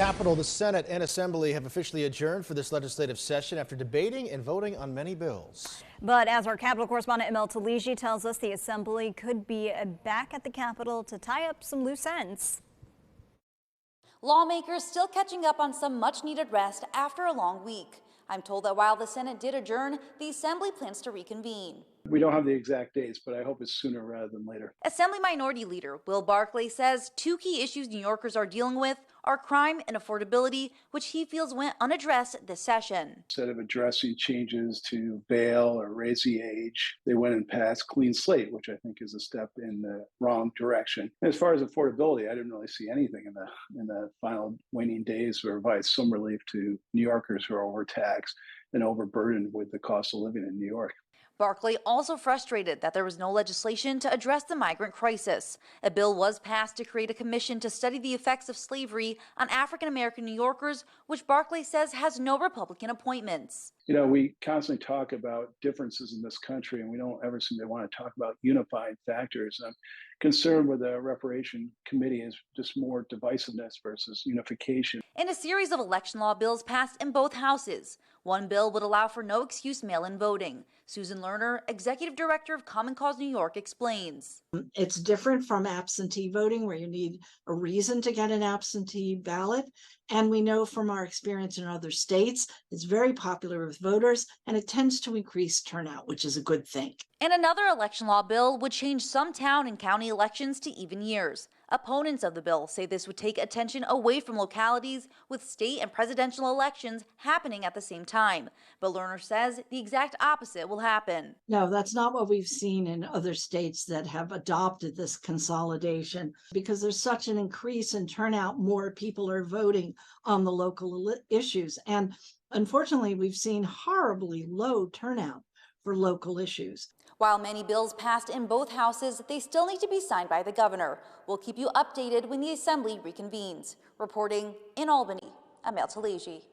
Capitol, the Senate and Assembly have officially adjourned for this legislative session after debating and voting on many bills. But as our Capitol correspondent Emil Taligi tells us, the Assembly could be back at the Capitol to tie up some loose ends. Lawmakers still catching up on some much-needed rest after a long week. I'm told that while the Senate did adjourn, the Assembly plans to reconvene. We don't have the exact dates, but I hope it's sooner rather than later. Assembly Minority Leader Will Barkley says two key issues New Yorkers are dealing with are crime and affordability, which he feels went unaddressed this session. Instead of addressing changes to bail or raise the age, they went and passed clean slate, which I think is a step in the wrong direction. As far as affordability, I didn't really see anything in the final waning days to provide some relief to New Yorkers who are overtaxed and overburdened with the cost of living in New York. Barkley also frustrated that there was no legislation to address the migrant crisis. A bill was passed to create a commission to study the effects of slavery on African-American New Yorkers, which Barkley says has no Republican appointments. You know, we constantly talk about differences in this country, and we don't ever seem to want to talk about unifying factors. I'm concerned with the reparation committee is just more divisiveness versus unification. In a series of election law bills passed in both houses, one bill would allow for no excuse mail-in voting. Susan Lerner, Executive Director of Common Cause New York, explains. It's different from absentee voting, where you need a reason to get an absentee ballot. And we know from our experience in other states, it's very popular with voters, and it tends to increase turnout, which is a good thing. And another election law bill would change some town and county elections to even years. Opponents of the bill say this would take attention away from localities with state and presidential elections happening at the same time. But Lerner says the exact opposite will happen. No, that's not what we've seen in other states that have adopted this consolidation. Because there's such an increase in turnout, more people are voting on the local issues. And unfortunately, we've seen horribly low turnout for local issues. While many bills passed in both houses, they still need to be signed by the governor. We'll keep you updated when the Assembly reconvenes. Reporting in Albany, Emil Taligi.